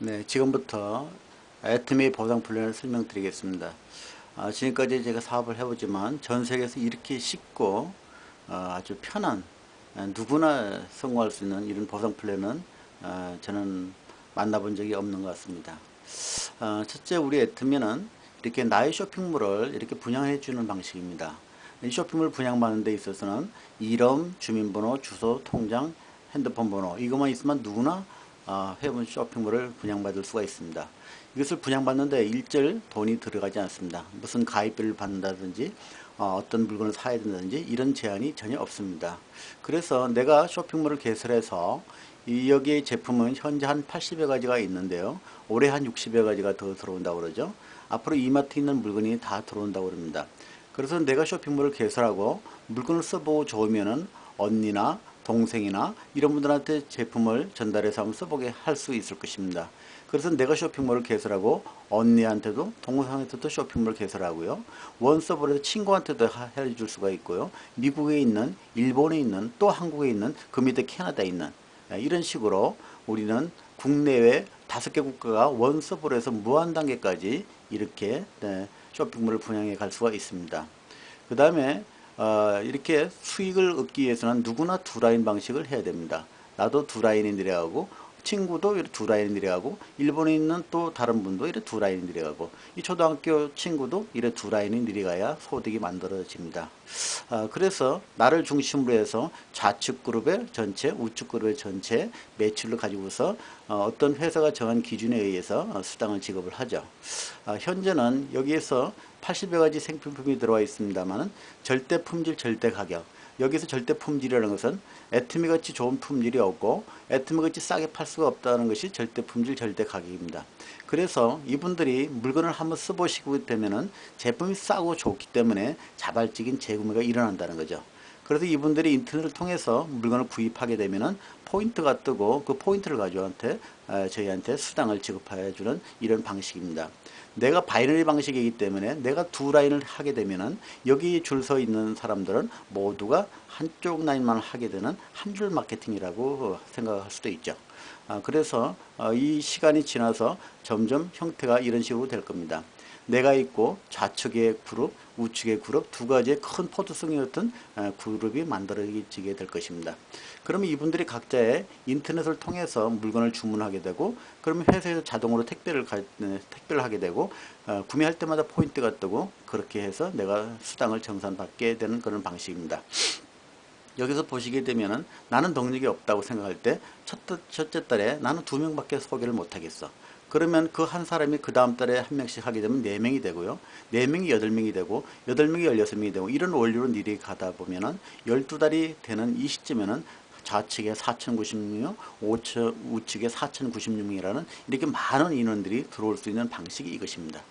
네, 지금부터 애트미 보상 플랜을 설명드리겠습니다. 지금까지 제가 사업을 해보지만 전 세계에서 이렇게 쉽고 아주 편한 누구나 성공할 수 있는 이런 보상 플랜은 저는 만나본 적이 없는 것 같습니다. 첫째, 우리 애트미는 이렇게 나의 쇼핑몰을 이렇게 분양해 주는 방식입니다. 이 쇼핑몰 분양받는 데 있어서는 이름, 주민번호, 주소, 통장, 핸드폰 번호 이것만 있으면 누구나 회원 쇼핑몰을 분양받을 수가 있습니다. 이것을 분양받는데 일절 돈이 들어가지 않습니다. 무슨 가입비를 받는다든지 어떤 물건을 사야 된다든지 이런 제한이 전혀 없습니다. 그래서 내가 쇼핑몰을 개설해서 여기에 제품은 현재 한 80여 가지가 있는데요. 올해 한 60여 가지가 더 들어온다고 그러죠. 앞으로 이마트에 있는 물건이 다 들어온다고 합니다. 그래서 내가 쇼핑몰을 개설하고 물건을 써보고 좋으면은 언니나 동생이나 이런 분들한테 제품을 전달해서 한번 써보게 할 수 있을 것입니다. 그래서 내가 쇼핑몰을 개설하고 언니한테도 동생한테도 쇼핑몰을 개설하고요. 원서버에서 친구한테도 해줄 수가 있고요. 미국에 있는, 일본에 있는, 또 한국에 있는, 그 밑에 캐나다에 있는 이런 식으로 우리는 국내외 5개 국가가 원서버에서 무한 단계까지 이렇게 쇼핑몰을 분양해 갈 수가 있습니다. 그 다음에 이렇게 수익을 얻기 위해서는 누구나 두 라인 방식을 해야 됩니다. 나도 두 라인이 내려가고 친구도 이렇게 두 라인이 내려가고 일본에 있는 또 다른 분도 이렇게 두 라인이 내려가고 이 초등학교 친구도 이렇게 두 라인이 내려가야 소득이 만들어집니다. 그래서 나를 중심으로 해서 좌측 그룹의 전체, 우측 그룹의 전체 매출을 가지고서 어떤 회사가 정한 기준에 의해서 수당을 지급을 하죠. 현재는 여기에서 80여 가지 생필품이 들어와 있습니다만 절대 품질, 절대 가격. 여기서 절대 품질이라는 것은 애트미 같이 좋은 품질이 없고 애트미 같이 싸게 팔 수가 없다는 것이 절대 품질, 절대 가격입니다. 그래서 이분들이 물건을 한번 써보시고 되면은 제품이 싸고 좋기 때문에 자발적인 재구매가 일어난다는 거죠. 그래서 이분들이 인터넷을 통해서 물건을 구입하게 되면은 포인트가 뜨고 그 포인트를 가지고 저희한테 수당을 지급해 주는 이런 방식입니다. 내가 바이너리 방식이기 때문에 내가 두 라인을 하게 되면은 여기 줄 서 있는 사람들은 모두가 한쪽 라인만 하게 되는 한 줄 마케팅이라고 생각할 수도 있죠. 그래서 이 시간이 지나서 점점 형태가 이런 식으로 될 겁니다. 내가 있고 좌측의 그룹, 우측의 그룹 두 가지의 큰 포트성이 어떤 그룹이 만들어지게 될 것입니다. 그러면 이분들이 각자의 인터넷을 통해서 물건을 주문하게 되고 그러면 회사에서 자동으로 택배를 하게 되고 구매할 때마다 포인트가 뜨고 그렇게 해서 내가 수당을 정산받게 되는 그런 방식입니다. 여기서 보시게 되면은 나는 덕력이 없다고 생각할 때 첫째 달에 나는 2명밖에 소개를 못하겠어. 그러면 그 한 사람이 그 다음 달에 한 명씩 하게 되면 4명이 되고요. 4명이 8명이 되고 8명이 16명이 되고 이런 원리로 일이 가다 보면은 12달이 되는 이 시점에는 좌측에 4,096명, 우측에 4,096명이라는 이렇게 많은 인원들이 들어올 수 있는 방식이 이것입니다.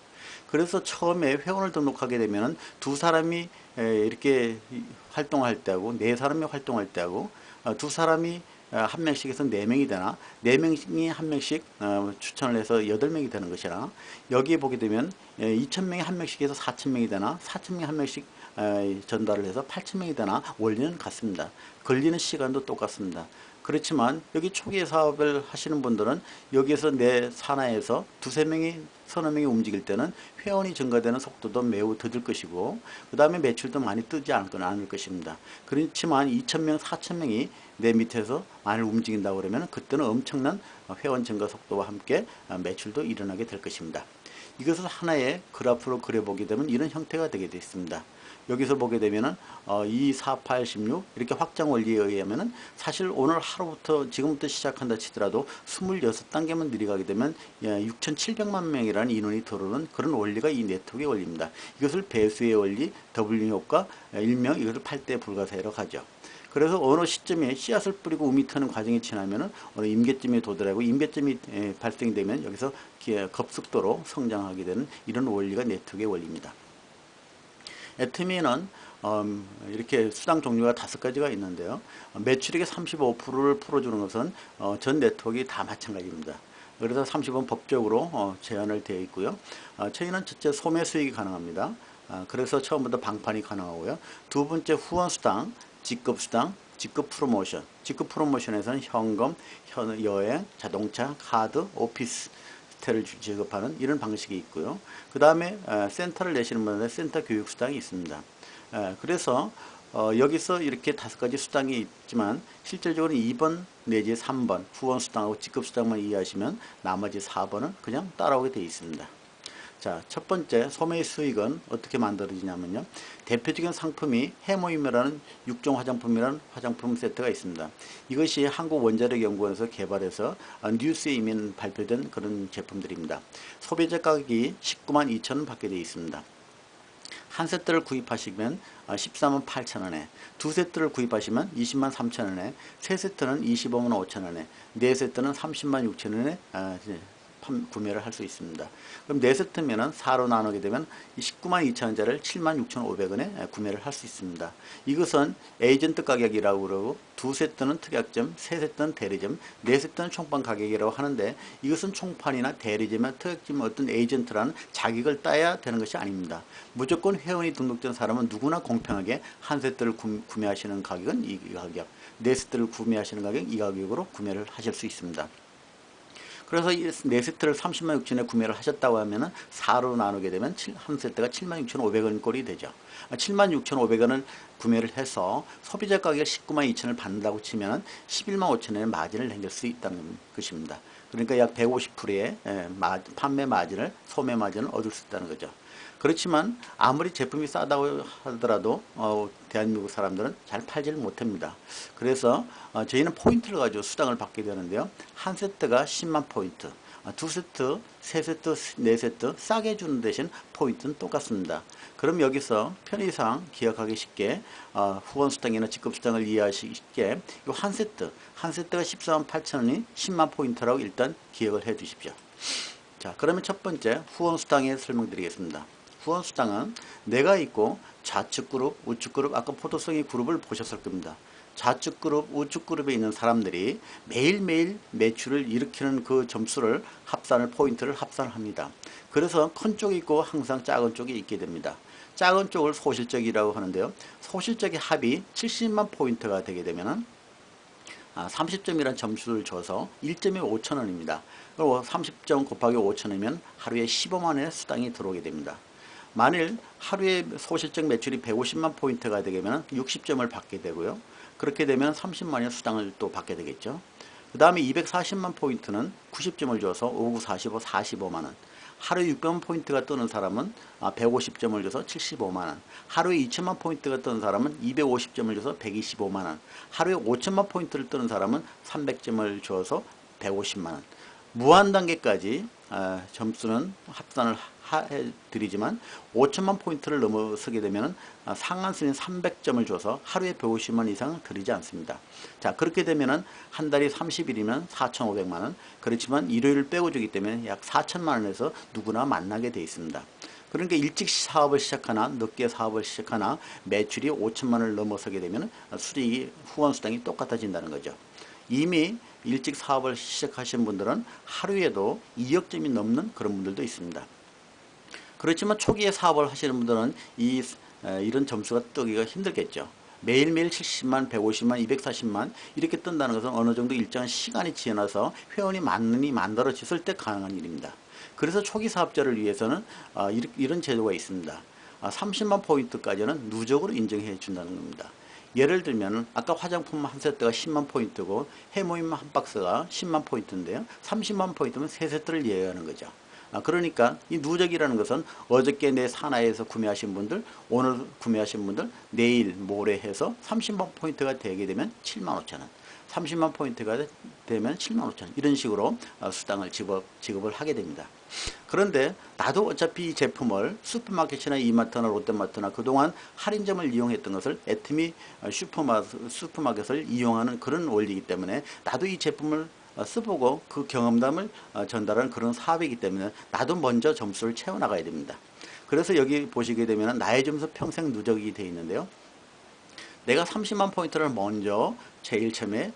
그래서 처음에 회원을 등록하게 되면 두 사람이 이렇게 활동할 때하고 네 사람이 활동할 때하고 두 사람이 한 명씩에서 네 명이 되나 네 명이 한 명씩 추천을 해서 8명이 되는 것이나 여기에 보게 되면 2,000명이 한 명씩에서 4,000명이 되나 4,000명이 한 명씩 전달을 해서 8,000명이 되나 원리는 같습니다. 걸리는 시간도 똑같습니다. 그렇지만 여기 초기 사업을 하시는 분들은 여기에서 내 산하에서 두세 명이 서너 명이 움직일 때는 회원이 증가되는 속도도 매우 더딜 것이고 그 다음에 매출도 많이 뜨지 않을 것입니다. 그렇지만 2,000명, 4,000명이 내 밑에서 많이 움직인다고 그러면 그때는 엄청난 회원 증가 속도와 함께 매출도 일어나게 될 것입니다. 이것을 하나의 그래프로 그려보게 되면 이런 형태가 되게 되어 있습니다. 여기서 보게 되면은 2, 4, 8, 16 이렇게 확장 원리에 의하면은 사실 오늘 하루부터 지금부터 시작한다 치더라도 26단계만 내려가게 되면 6,700만 명이라는 인원이 들어오는 그런 원리가 이 네트워크의 원리입니다. 이것을 배수의 원리, W 효과, 일명 이것을 8대 불가사의라고 하죠. 그래서 어느 시점에 씨앗을 뿌리고 우미 트는 과정이 지나면은 어느 임계점에 도달하고 임계점이 발생이 되면 여기서 급속도로 성장하게 되는 이런 원리가 네트워크의 원리입니다. 애트미는 이렇게 수당 종류가 5가지가 있는데요. 매출액의 35%를 풀어주는 것은 전 네트워크가 다 마찬가지입니다. 그래서 30은 법적으로 제한을 되어 있고요. 저희는 첫째 소매 수익이 가능합니다. 그래서 처음부터 방판이 가능하고요. 두 번째 후원 수당, 직급 수당, 직급 프로모션. 직급 프로모션에서는 현금, 여행, 자동차, 카드, 오피스텔을 지급하는 이런 방식이 있고요. 그 다음에 센터를 내시는 분들은 센터 교육 수당이 있습니다. 그래서 여기서 이렇게 5가지 수당이 있지만 실질적으로 2번 내지 3번 후원 수당하고 직급 수당만 이해하시면 나머지 4번은 그냥 따라오게 되어 있습니다. 자, 첫 번째 소매의 수익은 어떻게 만들어지냐면요. 대표적인 상품이 해모임이라는 6종 화장품이라는 화장품 세트가 있습니다. 이것이 한국원자력연구원에서 개발해서 뉴스에 이미 발표된 그런 제품들입니다. 소비자 가격이 19만 2천 원 받게 되어 있습니다. 한 세트를 구입하시면 14만 8천 원에, 두 세트를 구입하시면 20만 3천 원에, 세 세트는 25만 5천 원에, 네 세트는 30만 6천 원에 구매를 할 수 있습니다. 그럼 4세트면은 4로 나누게 되면 19만 2천 원짜리를 7만 6,500원에 구매를 할 수 있습니다. 이것은 에이전트 가격이라고 그러고, 2세트는 특약점, 3세트는 대리점, 4세트는 총판 가격이라고 하는데, 이것은 총판이나 대리점이나 특약점 어떤 에이전트라는 자격을 따야 되는 것이 아닙니다. 무조건 회원이 등록된 사람은 누구나 공평하게 한 세트를 구매하시는 가격은 이 가격, 4세트를 구매하시는 가격 이 가격으로 구매를 하실 수 있습니다. 그래서 이 4세트를 30만 6천원에 구매를 하셨다고 하면은 4로 나누게 되면 한 세트가 76,500원 꼴이 되죠. 76,500원을 구매를 해서 소비자 가격 19만 2천원을 받는다고 치면 11만 5천원의 마진을 남길 수 있다는 것입니다. 그러니까 약 150%의 판매 마진을, 소매 마진을 얻을 수 있다는 거죠. 그렇지만 아무리 제품이 싸다고 하더라도 대한민국 사람들은 잘 팔지를 못합니다. 그래서 저희는 포인트를 가지고 수당을 받게 되는데요. 한 세트가 10만 포인트, 두 세트, 세 세트, 네 세트 싸게 주는 대신 포인트는 똑같습니다. 그럼 여기서 편의상 기억하기 쉽게 후원 수당이나 직급 수당을 이해하시기 쉽게 이 한 세트가 14만 8천 원이 10만 포인트라고 일단 기억을 해 주십시오. 자, 그러면 첫 번째 후원 수당에 설명드리겠습니다. 후원 수당은 내가 있고 좌측 그룹, 우측 그룹, 아까 포도송이 그룹을 보셨을 겁니다. 좌측 그룹, 우측 그룹에 있는 사람들이 매일매일 매출을 일으키는 그 점수를 포인트를 합산합니다. 그래서 큰 쪽이 있고 항상 작은 쪽이 있게 됩니다. 작은 쪽을 소실적이라고 하는데요. 소실적의 합이 70만 포인트가 되게 되면은 30점이라는 점수를 줘서 1점이 5,000원입니다. 그리고 30점 곱하기 5,000원이면 하루에 15만 원의 수당이 들어오게 됩니다. 만일 하루에 소실적 매출이 150만 포인트가 되면 60점을 받게 되고요. 그렇게 되면 30만 원의 수당을 또 받게 되겠죠. 그 다음에 240만 포인트는 90점을 줘서 5, 9, 45, 45만 원. 하루에 600만 포인트가 뜨는 사람은 150점을 줘서 75만 원. 하루에 2천만 포인트가 뜨는 사람은 250점을 줘서 125만 원. 하루에 5천만 포인트를 뜨는 사람은 300점을 줘서 150만 원. 무한 단계까지 점수는 합산을 해드리지만 5천만 포인트를 넘어서게 되면 상한선인 300점을 줘서 하루에 150만 이상 드리지 않습니다. 자, 그렇게 되면 한 달이 30일이면 4,500만 원, 그렇지만 일요일을 빼고 주기 때문에 약 4천만 원에서 누구나 만나게 되어 있습니다. 그러니까 일찍 사업을 시작하나 늦게 사업을 시작하나 매출이 5천만 원을 넘어서게 되면 수익이, 후원 수당이 똑같아진다는 거죠. 이미 일찍 사업을 시작하신 분들은 하루에도 2억 점이 넘는 그런 분들도 있습니다. 그렇지만 초기에 사업을 하시는 분들은 이런 점수가 뜨기가 힘들겠죠. 매일매일 70만, 150만, 240만 이렇게 뜬다는 것은 어느 정도 일정한 시간이 지나서 회원이 많이 만들어졌을 때 가능한 일입니다. 그래서 초기 사업자를 위해서는 이런 제도가 있습니다. 30만 포인트까지는 누적으로 인정해 준다는 겁니다. 예를 들면 아까 화장품 한 세트가 10만 포인트고 해모임 한 박스가 10만 포인트인데요. 30만 포인트면 세 세트를 이해하는 거죠. 그러니까 이 누적이라는 것은 어저께 내 사나이에서 구매하신 분들, 오늘 구매하신 분들, 내일 모레 해서 30만 포인트가 되게 되면 7만 5천 원, 30만 포인트가 되면 7만 5천 원, 이런 식으로 수당을 지급을 하게 됩니다. 그런데 나도 어차피 이 제품을 슈퍼마켓이나 이마트나 롯데마트나 그동안 할인점을 이용했던 것을 애터미 슈퍼마켓을 이용하는 그런 원리이기 때문에 나도 이 제품을 써보고 그 경험담을 전달하는 그런 사업이기 때문에 나도 먼저 점수를 채워나가야 됩니다. 그래서 여기 보시게 되면 나의 점수 평생 누적이 되어 있는데요. 내가 30만 포인트를 먼저 제일 처음에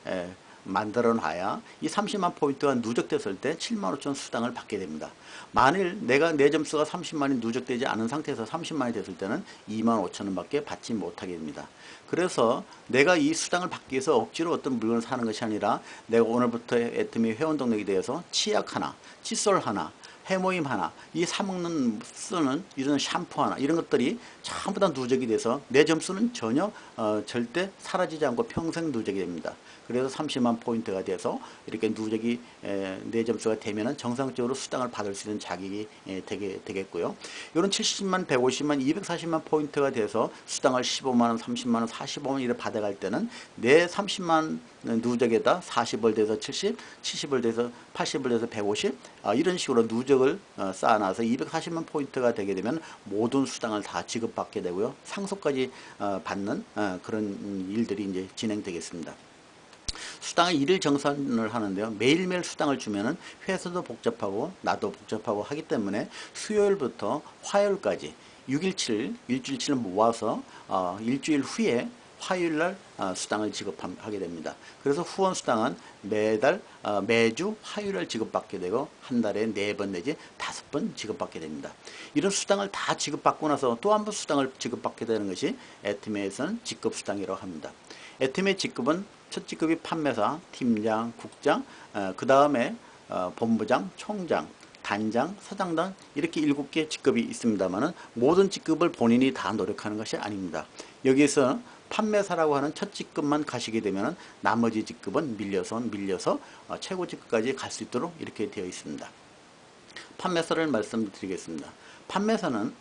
만들어 놔야 이 30만 포인트가 누적됐을 때 7만 5천 수당을 받게 됩니다. 만일 내가 내 점수가 30만이 누적되지 않은 상태에서 30만이 됐을 때는 2만 5천 원밖에 받지 못하게 됩니다. 그래서 내가 이 수당을 받기 위해서 억지로 어떤 물건을 사는 것이 아니라 내가 오늘부터 애터미 회원 등록에 대해서 치약 하나, 칫솔 하나, 해모임 하나, 이 사먹는 쓰는 이런 샴푸 하나, 이런 것들이 전부 다 누적이 돼서 내 점수는 전혀 절대 사라지지 않고 평생 누적이 됩니다. 그래서 30만 포인트가 돼서 이렇게 누적이 내 점수가 되면은 정상적으로 수당을 받을 수 있는 자격이 되겠고요. 이런 70만, 150만, 240만 포인트가 돼서 수당을 15만원, 30만원, 45만원 이렇게 받아갈 때는 내 30만 누적에다 40을 돼서 70, 70을 돼서 80을 돼서 150 이런 식으로 누적을 쌓아놔서 240만 포인트가 되게 되면 모든 수당을 다 지급받게 되고요. 상속까지 받는 그런 일들이 이제 진행되겠습니다. 수당의 일일 정산을 하는데요. 매일매일 수당을 주면은 회사도 복잡하고 나도 복잡하고 하기 때문에 수요일부터 화요일까지 6일7일 일주일치를 모아서 일주일 후에 화요일날 수당을 지급하게 됩니다. 그래서 후원 수당은 매달 매주 화요일날 지급받게 되고 한 달에 4번 내지 5번 지급받게 됩니다. 이런 수당을 다 지급받고 나서 또 한 번 수당을 지급받게 되는 것이 애터미에서는 직급 수당이라고 합니다. 애터미의 직급은 첫 직급이 판매사, 팀장, 국장, 그 다음에 본부장, 총장, 단장, 사장단 이렇게 7개 직급이 있습니다만 모든 직급을 본인이 다 노력하는 것이 아닙니다. 여기서 판매사라고 하는 첫 직급만 가시게 되면 나머지 직급은 밀려서 최고 직급까지 갈 수 있도록 이렇게 되어 있습니다. 판매사를 말씀드리겠습니다. 판매사는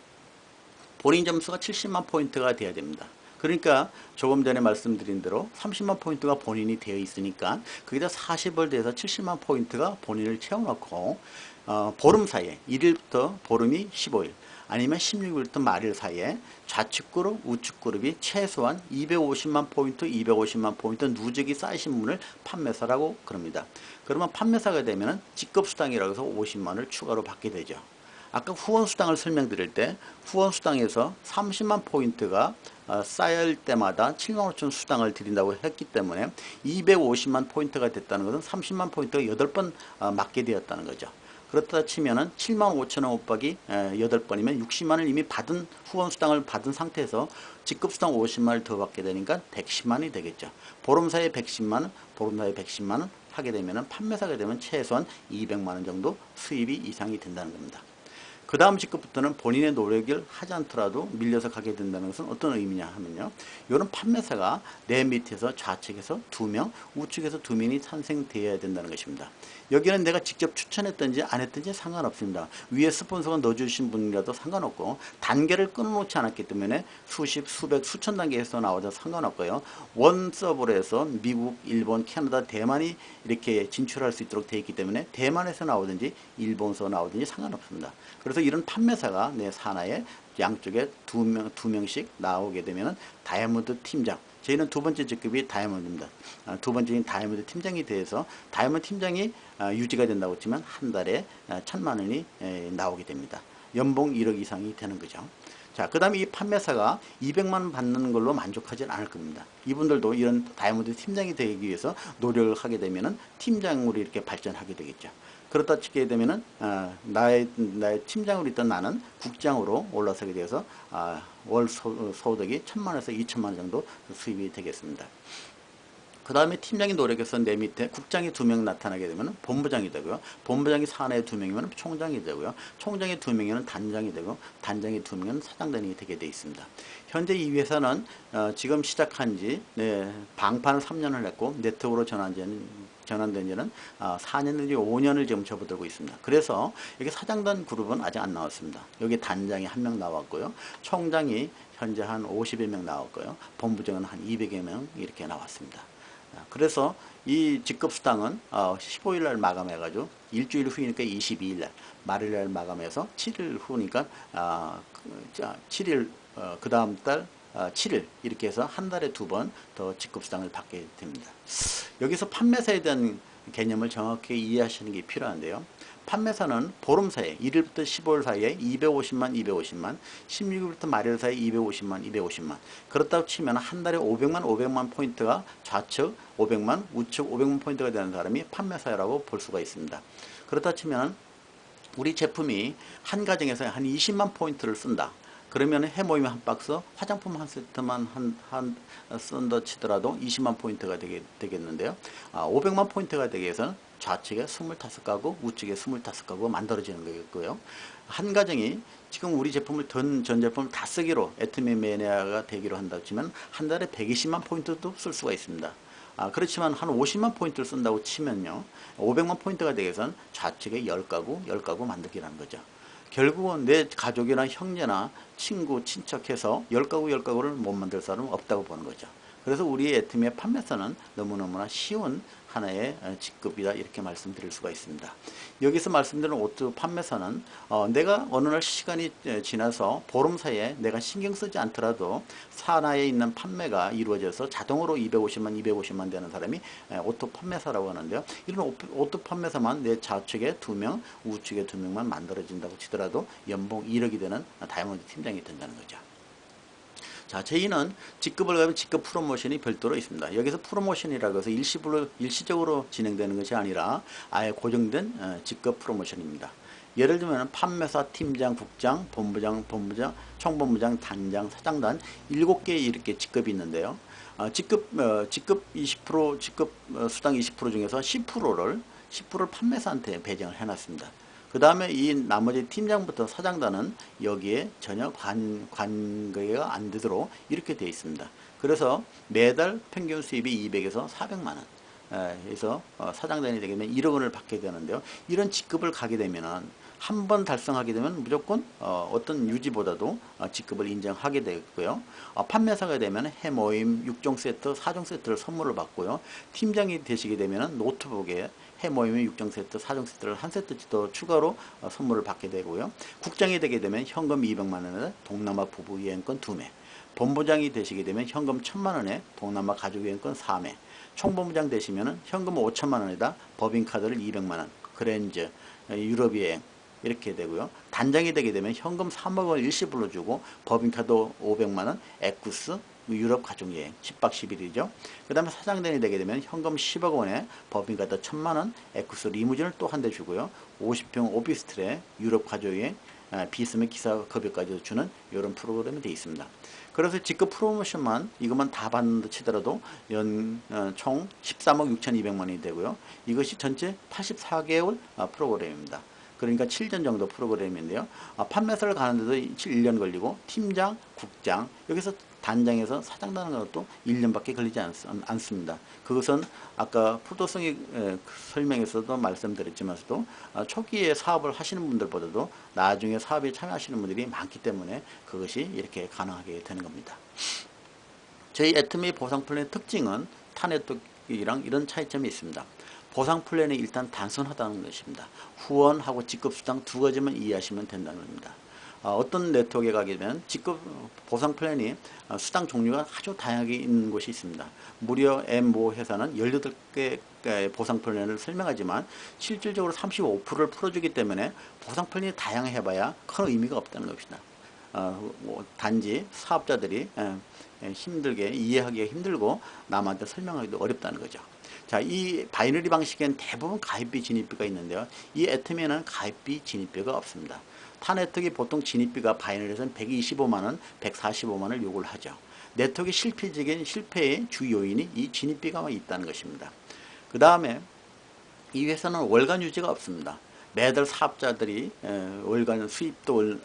본인 점수가 70만 포인트가 돼야 됩니다. 그러니까 조금 전에 말씀드린 대로 30만 포인트가 본인이 되어 있으니까 거기다 40을 대해서 70만 포인트가 본인을 채워놓고 보름 사이에 1일부터 보름이 15일 아니면 16일부터 말일 사이에 좌측 그룹, 우측 그룹이 최소한 250만 포인트, 250만 포인트 누적이 쌓이신 분을 판매사라고 그럽니다. 그러면 판매사가 되면 직급수당이라고 해서 50만을 추가로 받게 되죠. 아까 후원수당을 설명드릴 때 후원수당에서 30만 포인트가 쌓일 때마다 7만 5천 수당을 드린다고 했기 때문에 250만 포인트가 됐다는 것은 30만 포인트가 8번 맞게 되었다는 거죠. 그렇다 치면은 7만 5천 원 곱하기 8번이면 60만을 이미 받은 후원수당을 받은 상태에서 직급수당 50만을 더 받게 되니까 110만이 되겠죠. 보름 사이에 110만원, 보름 사이에 110만원 하게 되면은 판매사가 되면 최소한 200만원 정도 수입이 이상이 된다는 겁니다. 그 다음 직급부터는 본인의 노력을 하지 않더라도 밀려서 가게 된다는 것은 어떤 의미냐 하면요. 이런 판매사가 내 밑에서 좌측에서 2명, 우측에서 2명이 탄생되어야 된다는 것입니다. 여기는 내가 직접 추천했든지 안 했든지 상관없습니다. 위에 스폰서가 넣어주신 분이라도 상관없고 단계를 끊어놓지 않았기 때문에 수십, 수백, 수천 단계에서 나와도 상관없고요. 원 서버로 해서 미국, 일본, 캐나다, 대만이 이렇게 진출할 수 있도록 되어 있기 때문에 대만에서 나오든지 일본에서 나오든지 상관없습니다. 그래서 이런 판매사가 내 산하에 양쪽에 두 명씩 나오게 되면 다이아몬드 팀장, 저희는 두 번째 직급이 다이아몬드입니다. 두 번째인 다이아몬드 팀장이 돼서 다이아몬드 팀장이 유지가 된다고 했지만 한 달에 1,000만 원이 나오게 됩니다. 연봉 1억 이상이 되는 거죠. 자, 그 다음에 이 판매사가 200만 원 받는 걸로 만족하지 않을 겁니다. 이분들도 이런 다이아몬드 팀장이 되기 위해서 노력을 하게 되면은 팀장으로 이렇게 발전하게 되겠죠. 그렇다 치게 되면은 나의 팀장으로 있던 나는 국장으로 올라서게 되어서 월 소득이 1,000만 원에서 2천만 원 정도 수입이 되겠습니다. 그 다음에 팀장이 노력해서 내 밑에 국장이 2명 나타나게 되면 본부장이 되고요. 본부장이 산하에 2명이면 총장이 되고요. 총장이 2명이면 단장이 되고 단장이 2명이면 사장단이 되게 되어 있습니다. 현재 이 회사는 지금 시작한 지 방판을 3년을 했고 네트워크로 전환된 지는 4년 내지 5년을 지금 접어들고 있습니다. 그래서 여기 사장단 그룹은 아직 안 나왔습니다. 여기 단장이 1명 나왔고요. 총장이 현재 한 50여 명 나왔고요. 본부장은 한 200여 명 이렇게 나왔습니다. 그래서 이 직급수당은 15일 날 마감해가지고 일주일 후이니까 22일 날 말일 날 마감해서 7일 후니까 7일 그 다음 달 7일 이렇게 해서 한 달에 2번 더 직급수당을 받게 됩니다. 여기서 판매사에 대한 개념을 정확히 이해하시는 게 필요한데요. 판매사는 보름 사이에 1일부터 15일 사이에 250만, 250만, 16일부터 말일 사이에 250만, 250만. 그렇다고 치면 한 달에 500만, 500만 포인트가 좌측 500만, 우측 500만 포인트가 되는 사람이 판매사라고 볼 수가 있습니다. 그렇다 치면 우리 제품이 한 가정에서 한 20만 포인트를 쓴다. 그러면 해모임 한 박스, 화장품 한 세트만 쓴다 치더라도 20만 포인트가 되겠는데요. 500만 포인트가 되기 위해서는 좌측에 25가구, 우측에 25가구 만들어지는 거겠고요. 한 가정이 지금 우리 제품을 전 제품을 다 쓰기로 애트미 매니아가 되기로 한다고 치면 한 달에 120만 포인트도 쓸 수가 있습니다. 그렇지만 한 50만 포인트를 쓴다고 치면요. 500만 포인트가 되기 위해서는 좌측에 10가구 만들기라는 거죠. 결국은 내 가족이나 형제나 친구, 친척해서 10가구를 못 만들 사람은 없다고 보는 거죠. 그래서 우리 애트미의 판매사는 너무너무나 쉬운 하나의 직급이다 이렇게 말씀드릴 수가 있습니다. 여기서 말씀드리는 오토 판매사는 내가 어느 날 시간이 지나서 보름 사이에 내가 신경 쓰지 않더라도 산하에 있는 판매가 이루어져서 자동으로 250만 되는 사람이 오토 판매사라고 하는데요. 이런 오토 판매사만 내 좌측에 2명, 우측에 2명만 만들어진다고 치더라도 연봉 1억이 되는 다이아몬드 팀장이 된다는 거죠. 자, 저희는 직급을 가면 직급 프로모션이 별도로 있습니다. 여기서 프로모션이라고 해서 일시적으로 진행되는 것이 아니라 아예 고정된 직급 프로모션입니다. 예를 들면 판매사, 팀장, 국장, 본부장, 총본부장, 단장, 사장단 7개 이렇게 직급이 있는데요. 직급 20%, 수당 20% 중에서 10%를 판매사한테 배정을 해놨습니다. 그 다음에 이 나머지 팀장부터 사장단은 여기에 전혀 관계가 안 되도록 이렇게 되어 있습니다. 그래서 매달 평균 수입이 200에서 400만원. 그래서 사장단이 되게 되면 1억 원을 받게 되는데요. 이런 직급을 가게 되면은 한 번 달성하게 되면 무조건 어떤 유지보다도 직급을 인정하게 되고요. 판매사가 되면 해모임 6종 세트, 4종 세트를 선물을 받고요. 팀장이 되시게 되면 노트북에 해모임의 6종 세트, 4종 세트를 한 세트 더 추가로 선물을 받게 되고요. 국장이 되게 되면 현금 200만 원에 동남아 부부 여행권 2매, 본부장이 되시게 되면 현금 1000만 원에 동남아 가족 여행권 4매, 총본부장 되시면 현금 5천만 원에다 법인카드를 200만 원, 그랜저, 유럽 여행 이렇게 되고요. 단장이 되게 되면 현금 3억 원 일시불로 주고 법인카드 500만 원, 에쿠스 유럽 가족여행 10박 10일이죠. 그 다음에 사장단이 되게 되면 현금 10억 원에 법인카드 1000만 원, 에쿠스 리무진을 또 한 대 주고요. 50평 오피스텔에 유럽 가족여행 비스면 기사 급여까지 주는 이런 프로그램이 되어 있습니다. 그래서 직급 프로모션만 이것만 다 받는다 치더라도 총 13억 6,200만 원이 되고요. 이것이 전체 84개월 프로그램입니다. 그러니까 7년 정도 프로그램인데요. 판매사를 가는데도 1년 걸리고 팀장, 국장, 여기서 단장에서 사장단하는 것도 1년밖에 걸리지 않습니다. 그것은 아까 포도성이 설명에서도 말씀드렸지만서도 초기에 사업을 하시는 분들보다도 나중에 사업에 참여하시는 분들이 많기 때문에 그것이 이렇게 가능하게 되는 겁니다. 저희 애트미 보상 플랜의 특징은 타네트워크랑 이런 차이점이 있습니다. 보상 플랜이 일단 단순하다는 것입니다. 후원하고 직급 수당 두 가지만 이해하시면 된다는 겁니다. 어떤 네트워크에 가게 되면 직급 보상 플랜이 수당 종류가 아주 다양하게 있는 곳이 있습니다. 무려 엠모 회사는 18개 보상 플랜을 설명하지만 실질적으로 35%를 풀어주기 때문에 보상 플랜이 다양해봐야 큰 의미가 없다는 것입니다. 단지 사업자들이 힘들게 이해하기가 힘들고 남한테 설명하기도 어렵다는 거죠. 자, 이 바이너리 방식엔 대부분 가입비 진입비가 있는데요. 이 애트미에는 가입비 진입비가 없습니다. 타네트워크이 보통 진입비가 바이너리에서는 125만원, 145만원을 요구를 하죠. 네트워크 실패의 주 요인이 이 진입비가 있다는 것입니다. 그 다음에 이 회사는 월간 유지가 없습니다. 매달 사업자들이 월간 수입도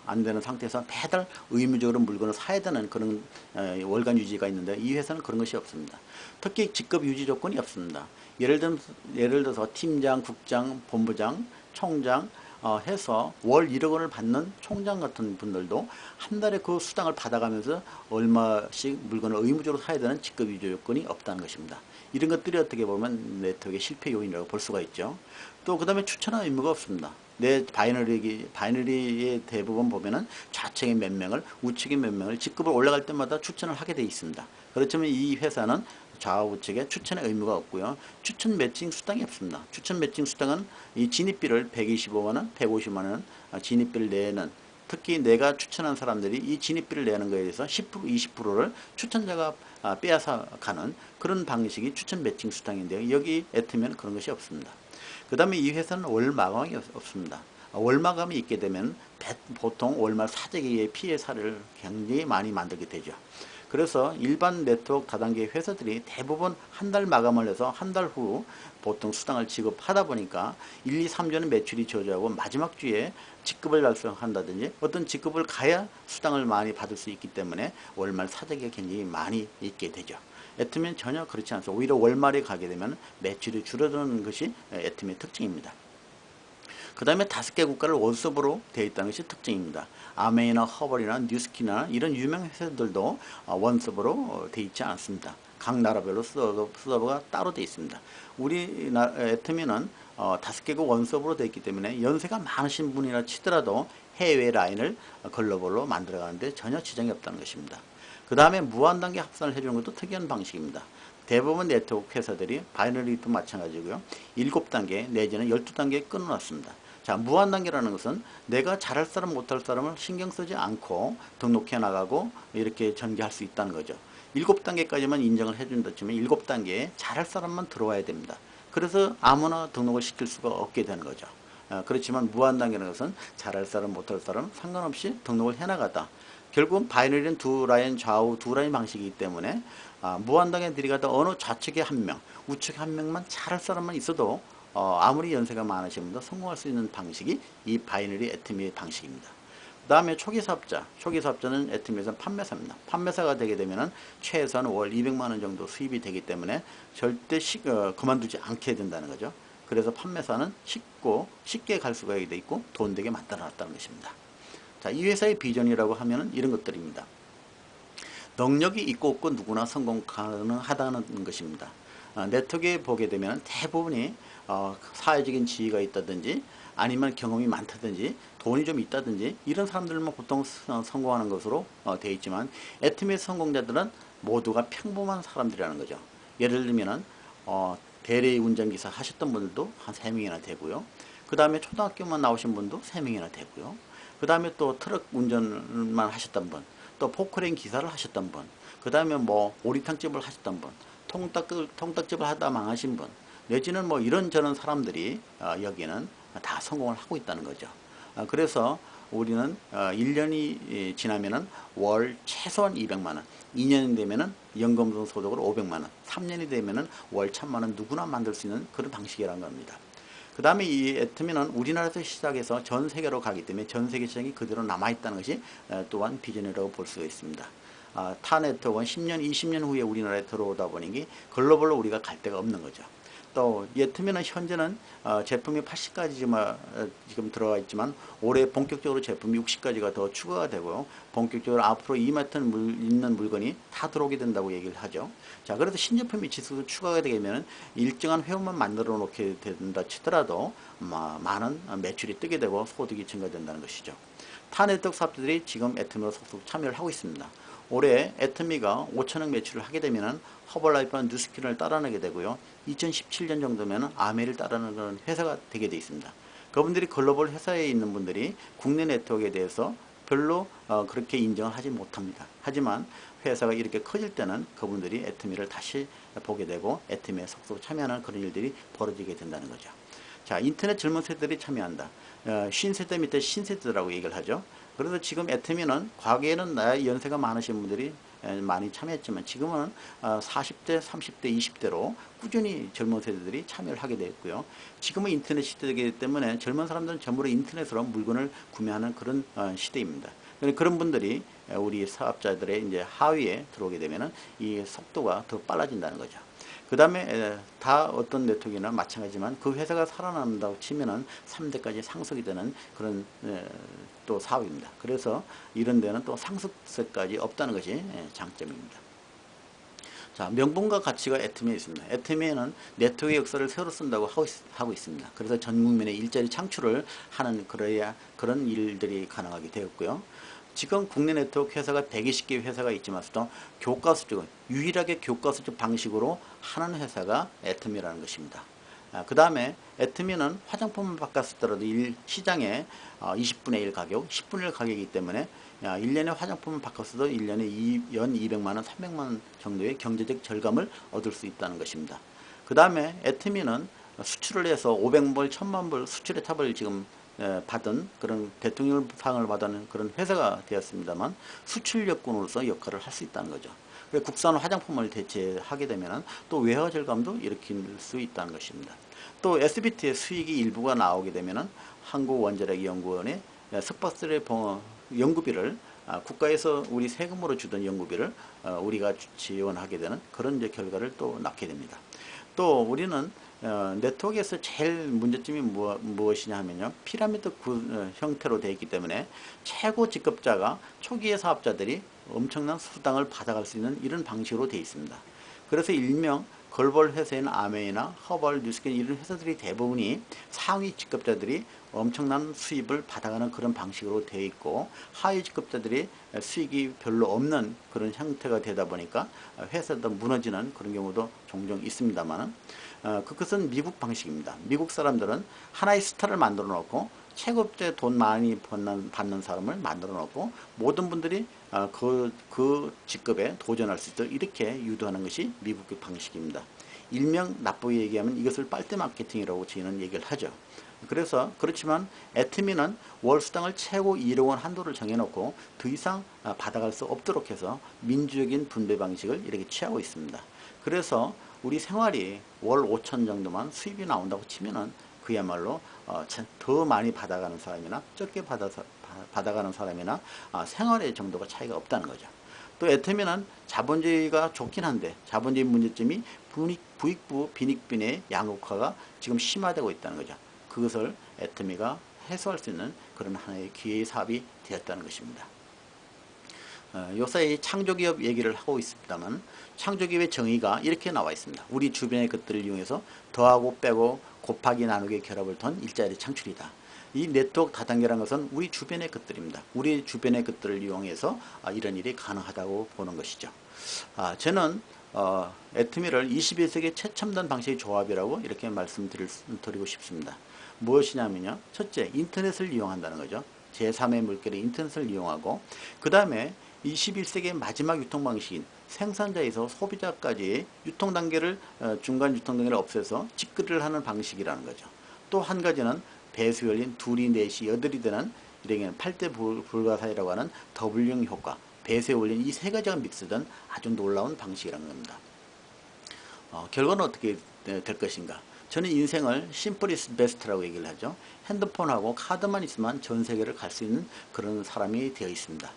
안 되는 상태에서 매달 의무적으로 물건을 사야 되는 그런 월간 유지가 있는데 이 회사는 그런 것이 없습니다. 특히 직급 유지 조건이 없습니다. 예를 들어서 팀장, 국장, 본부장, 총장 해서 월 1억 원을 받는 총장 같은 분들도 한 달에 그 수당을 받아가면서 얼마씩 물건을 의무적으로 사야 되는 직급 유지 조건이 없다는 것입니다. 이런 것들이 어떻게 보면 네트워크의 실패 요인이라고 볼 수가 있죠. 또 그 다음에 추천할 의무가 없습니다. 내 바이너리의 대부분 보면은 좌측에 몇 명을 우측에 몇 명을 직급을 올라갈 때마다 추천을 하게 되어 있습니다. 그렇지만 이 회사는 좌우측에 추천의 의무가 없고요. 추천 매칭 수당이 없습니다. 추천 매칭 수당은 이 진입비를 125만원, 150만원 진입비를 내는, 특히 내가 추천한 사람들이 이 진입비를 내는 것에 대해서 10%, 20%를 추천자가 빼앗아 가는 그런 방식이 추천 매칭 수당인데요. 여기 애트미는 그런 것이 없습니다. 그 다음에 이 회사는 월 마감이 없습니다. 월 마감이 있게 되면 보통 월말 사재기의 피해 사례를 굉장히 많이 만들게 되죠. 그래서 일반 네트워크 다단계 회사들이 대부분 한 달 마감을 해서 한 달 후 보통 수당을 지급하다 보니까 1, 2, 3주는 매출이 저조하고 마지막 주에 직급을 달성한다든지 어떤 직급을 가야 수당을 많이 받을 수 있기 때문에 월말 사재기가 굉장히 많이 있게 되죠. 애트미는 전혀 그렇지 않습니다. 오히려 월말에 가게 되면 매출이 줄어드는 것이 애트미의 특징입니다. 그 다음에 5개 국가를 원섭으로 되어 있다는 것이 특징입니다. 아메이나 허벌이나 뉴스키나 이런 유명 회사들도 원섭으로 되어 있지 않습니다. 각 나라별로 서버가 따로 되어 있습니다. 우리 애트미는 5개국 원섭으로 되어 있기 때문에 연세가 많으신 분이라 치더라도 해외 라인을 글로벌로 만들어가는데 전혀 지장이 없다는 것입니다. 그 다음에 무한단계 합산을 해주는 것도 특이한 방식입니다. 대부분 네트워크 회사들이 바이너리도 마찬가지고요. 7단계 내지는 12단계에 끊어놨습니다. 자, 무한단계라는 것은 내가 잘할 사람 못할 사람을 신경 쓰지 않고 등록해 나가고 이렇게 전개할 수 있다는 거죠. 7단계까지만 인정을 해준다면 7단계에 잘할 사람만 들어와야 됩니다. 그래서 아무나 등록을 시킬 수가 없게 되는 거죠. 그렇지만 무한단계라는 것은 잘할 사람 못할 사람 상관없이 등록을 해나가다. 결국은 바이너리는 두 라인 좌우 두 라인 방식이기 때문에 무한단계 들이가다 어느 좌측에 한 명, 우측에 한 명만 잘할 사람만 있어도 아무리 연세가 많으신 분도 성공할 수 있는 방식이 이 바이너리 애트미의 방식입니다. 그 다음에 초기 사업자, 초기 사업자는 애트미에서는 판매사입니다. 판매사가 되게 되면 최소한 월 200만원 정도 수입이 되기 때문에 절대 그만두지 않게 된다는 거죠. 그래서 판매사는 쉽게 갈 수가 돼 있고 돈 되게 만들어 놨다는 것입니다. 자, 이 회사의 비전이라고 하면은 이런 것들입니다. 능력이 있고 없고 누구나 성공 가능하다는 것입니다. 네트워크에 보게 되면 대부분이 사회적인 지위가 있다든지 아니면 경험이 많다든지 돈이 좀 있다든지 이런 사람들만 보통 성공하는 것으로 되어 있지만 애트미의 성공자들은 모두가 평범한 사람들이라는 거죠. 예를 들면은 대리 운전기사 하셨던 분들도 한 3명이나 되고요. 그 다음에 초등학교만 나오신 분도 3명이나 되고요. 그 다음에 또 트럭 운전만 하셨던 분, 또 포크레인 기사를 하셨던 분, 그 다음에 뭐 오리탕집을 하셨던 분, 통닭집을 하다 망하신 분, 내지는 뭐 이런저런 사람들이 여기는 다 성공을 하고 있다는 거죠. 그래서 우리는 1년이 지나면은 월 최소한 200만원, 2년이 되면은 연금 소득으로 500만원, 3년이 되면은 월 1000만원 누구나 만들 수 있는 그런 방식이라는 겁니다. 그 다음에 이 애트미는 우리나라에서 시작해서 전 세계로 가기 때문에 전 세계 시장이 그대로 남아있다는 것이 또한 비전이라고 볼 수가 있습니다. 타 네트워크는 10년, 20년 후에 우리나라에 들어오다 보니 글로벌로 우리가 갈 데가 없는 거죠. 또 애트미는 현재는 제품이 80가지 지금 들어가 있지만 올해 본격적으로 제품이 60가지가 더 추가가 되고요. 본격적으로 앞으로 있는 물건이 다 들어오게 된다고 얘기를 하죠. 자, 그래서 신제품이 지수 추가가 되면 일정한 회원만 만들어 놓게 된다 치더라도 많은 매출이 뜨게 되고 소득이 증가된다는 것이죠. 타 네트워크 사업자들이 지금 애트미로 속속 참여를 하고 있습니다. 올해 애트미가 5천억 매출을 하게 되면 허벌라이프와 뉴스킨을 따라내게 되고요. 2017년 정도면 아메를 따라내는 회사가 되게 되어 있습니다. 그분들이 글로벌 회사에 있는 분들이 국내 네트워크에 대해서 별로 그렇게 인정을 하지 못합니다. 하지만 회사가 이렇게 커질 때는 그분들이 애트미를 다시 보게 되고 애트미에 속속 참여하는 그런 일들이 벌어지게 된다는 거죠. 자, 인터넷 젊은 세대들이 참여한다. 신세대 밑에 신세대라고 얘기를 하죠. 그래서 지금 애트미는 과거에는 나이 연세가 많으신 분들이 많이 참여했지만 지금은 40대, 30대, 20대로 꾸준히 젊은 세대들이 참여를 하게 되었고요. 지금은 인터넷 시대이기 때문에 젊은 사람들은 전부 인터넷으로 물건을 구매하는 그런 시대입니다. 그런 분들이 우리 사업자들의 이제 하위에 들어오게 되면은 이 속도가 더 빨라진다는 거죠. 그 다음에 다 어떤 네트워크나 마찬가지지만 그 회사가 살아남는다고 치면은 3대까지 상속이 되는 그런 또 사업입니다. 그래서 이런 데는 또 상속세까지 없다는 것이 장점입니다. 자, 명분과 가치가 애트미에 있습니다. 애트미에는 네트워크 역사를 새로 쓴다고 하고 있습니다. 그래서 전 국민의 일자리 창출을 하는 그런 일들이 가능하게 되었고요. 지금 국내 네트워크 회사가 120개 회사가 있지만서도 교과서 쪽, 유일하게 교과서 쪽 방식으로 하는 회사가 애터미라는 것입니다. 그 다음에 애터미는 화장품을 바꿨더라도 시장에 20분의 1 가격, 10분의 1 가격이기 때문에 1년에 화장품을 바꿨어도 1년에 연 200만원, 300만원 정도의 경제적 절감을 얻을 수 있다는 것입니다. 그 다음에 애터미는 수출을 해서 500불, 1000만불 수출의 탑을 지금 받은 그런 대통령상을 받은 그런 회사가 되었습니다만 수출력군으로서 역할을 할 수 있다는 거죠. 국산 화장품을 대체하게 되면 또 외화 절감도 일으킬 수 있다는 것입니다. 또 SBT의 수익이 일부가 나오게 되면 한국원자력연구원의 석박사의 연구비를 국가에서 우리 세금으로 주던 연구비를 우리가 지원하게 되는 그런 이제 결과를 또 낳게 됩니다. 또 우리는 네트워크에서 제일 문제점이 무엇이냐 하면요, 피라미드 형태로 되어 있기 때문에 최고 직급자가 초기의 사업자들이 엄청난 수당을 받아갈 수 있는 이런 방식으로 되어 있습니다. 그래서 일명 글로벌 회사인 아메이나 허벌, 뉴스킨 이런 회사들이 대부분이 상위 직급자들이 엄청난 수입을 받아가는 그런 방식으로 되어 있고, 하위 직급자들이 수익이 별로 없는 그런 형태가 되다 보니까 회사도 무너지는 그런 경우도 종종 있습니다만, 그것은 미국 방식입니다. 미국 사람들은 하나의 스타를 만들어 놓고 최고급제 돈 많이 받는 사람을 만들어 놓고 모든 분들이 그 직급에 도전할 수 있도록 이렇게 유도하는 것이 미국의 방식입니다. 일명 나쁘게 얘기하면 이것을 빨대 마케팅이라고 저희는 얘기를 하죠. 그래서 그렇지만 애터미는 월 수당을 최고 1억 원 한도를 정해놓고 더 이상 받아갈 수 없도록 해서 민주적인 분배 방식을 이렇게 취하고 있습니다. 그래서 우리 생활이 월 5천 정도만 수입이 나온다고 치면은 그야말로 더 많이 받아가는 사람이나 적게 받아가는 사람이나 생활의 정도가 차이가 없다는 거죠. 또 애터미는 자본주의가 좋긴 한데 자본주의 문제점이 부익부 빈익빈의 양극화가 지금 심화되고 있다는 거죠. 그것을 애터미가 해소할 수 있는 그런 하나의 기회의 사업이 되었다는 것입니다. 요새 창조기업 얘기를 하고 있습니다만 창조기업의 정의가 이렇게 나와 있습니다. 우리 주변의 것들을 이용해서 더하고 빼고 곱하기 나누기 결합을 통한 일자리 창출이다. 이 네트워크 다단계라는 것은 우리 주변의 것들입니다. 우리 주변의 것들을 이용해서 이런 일이 가능하다고 보는 것이죠. 저는 애터미를 21세기 최첨단 방식의 조합이라고 이렇게 말씀드리고 싶습니다. 무엇이냐면요, 첫째, 인터넷을 이용한다는 거죠. 제3의 물결의 인터넷을 이용하고, 그 다음에 21세기의 마지막 유통방식인 생산자에서 소비자까지 유통단계를 중간 유통단계를 없애서 직거래를 하는 방식이라는 거죠. 또 한 가지는 배수 열린 둘이 넷이 여덟이 되는 이렇게 8대 불가사의라고 하는 더블링 효과, 배수에 올린 이 세 가지가 믹스된 아주 놀라운 방식이라는 겁니다. 결과는 어떻게 될 것인가? 저는 인생을 심플 이즈 베스트라고 얘기를 하죠. 핸드폰하고 카드만 있으면 전 세계를 갈 수 있는 그런 사람이 되어 있습니다.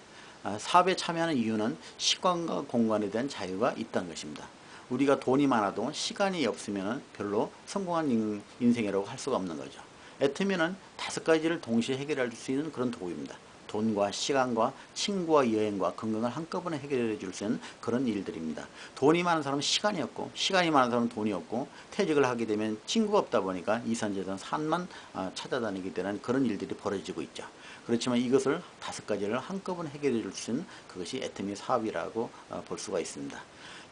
사업에 참여하는 이유는 시간과 공간에 대한 자유가 있다는 것입니다. 우리가 돈이 많아도 시간이 없으면 별로 성공한 인생이라고 할 수가 없는 거죠. 애터미는 5가지를 동시에 해결할 수 있는 그런 도구입니다. 돈과 시간과 친구와 여행과 건강을 한꺼번에 해결해 줄 수 있는 그런 일들입니다. 돈이 많은 사람은 시간이 없고, 시간이 많은 사람은 돈이 없고, 퇴직을 하게 되면 친구가 없다 보니까 이산재산 산만 찾아다니게 되는 그런 일들이 벌어지고 있죠. 그렇지만 이것을 5가지를 한꺼번에 해결해 줄 수 있는 그것이 애터미 사업이라고 볼 수가 있습니다.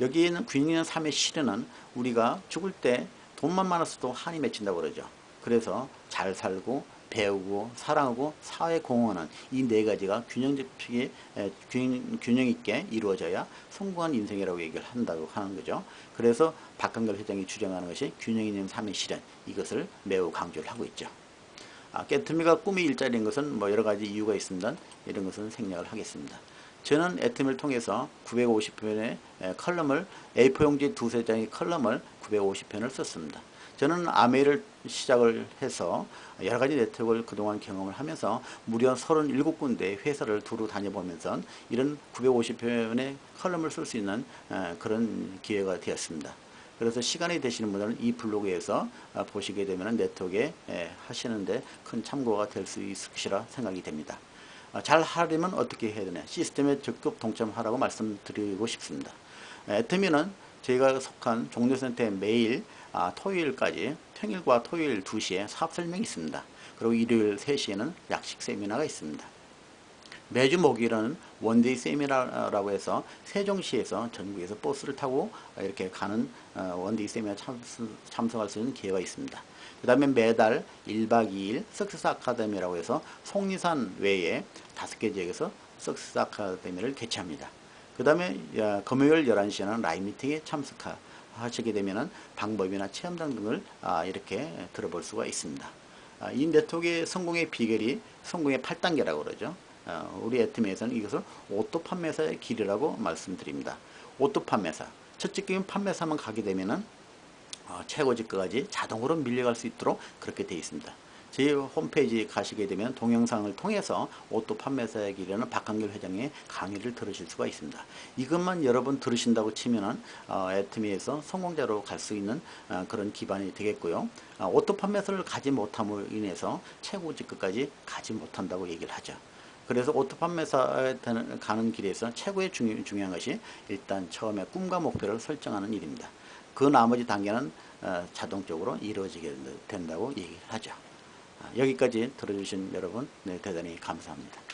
여기에는 균형 3의 실현은 우리가 죽을 때 돈만 많았어도 한이 맺힌다고 그러죠. 그래서 잘 살고 배우고 사랑하고 사회 공헌하는 이 4가지가 균형 있게 이루어져야 성공한 인생이라고 얘기를 한다고 하는 거죠. 그래서 박한걸 회장이 주장하는 것이 균형 있는 3의 실현, 이것을 매우 강조를 하고 있죠. 애터미가 꿈의 일자리인 것은 뭐 여러가지 이유가 있습니다. 이런 것은 생략을 하겠습니다. 저는 애터미를 통해서 950편의 컬럼을 A4 용지 2-3장의 컬럼을 950편을 썼습니다. 저는 아메이를 시작을 해서 여러가지 네트워크를 그동안 경험을 하면서 무려 37군데 회사를 두루 다녀보면서 이런 950편의 컬럼을 쓸 수 있는 그런 기회가 되었습니다. 그래서 시간이 되시는 분들은 이 블로그에서 보시게 되면 네트워크에 하시는데 큰 참고가 될 수 있을 것이라 생각이 됩니다. 잘 하려면 어떻게 해야 되냐, 시스템에 적극 동참하라고 말씀드리고 싶습니다. 애터미는 저희가 속한 종료센터에 매일 토요일까지 평일과 토요일 2시에 사업 설명이 있습니다. 그리고 일요일 3시에는 약식 세미나가 있습니다. 매주 목요일은 원데이 세미나라고 해서 세종시에서 전국에서 버스를 타고 이렇게 가는 원데이 세미나 참석할 수 있는 기회가 있습니다. 그 다음에 매달 1박 2일 석세스 아카데미라고 해서 속리산 외에 5개 지역에서 석세스 아카데미를 개최합니다. 그 다음에 금요일 11시에는 라이브 미팅에 참석하시게 되면 방법이나 체험장 등을 이렇게 들어볼 수가 있습니다. 이 네트워크의 성공의 비결이 성공의 8단계라고 그러죠. 우리 애트미에서는 이것을 오토 판매사의 길이라고 말씀드립니다. 오토 판매사, 첫째 기업 판매사만 가게 되면은 최고직까지 자동으로 밀려갈 수 있도록 그렇게 되어 있습니다. 제 홈페이지 가시게 되면 동영상을 통해서 오토 판매사의 길이라는 박한길 회장의 강의를 들으실 수가 있습니다. 이것만 여러 번 들으신다고 치면은 애트미에서 성공자로 갈 수 있는 그런 기반이 되겠고요. 오토 판매사를 가지 못함으로 인해서 최고직까지 가지 못한다고 얘기를 하죠. 그래서 오토 판매사에 가는 길에서 최고의 중요한 것이 일단 처음에 꿈과 목표를 설정하는 일입니다. 그 나머지 단계는 자동적으로 이루어지게 된다고 얘기를 하죠. 여기까지 들어주신 여러분 대단히 감사합니다.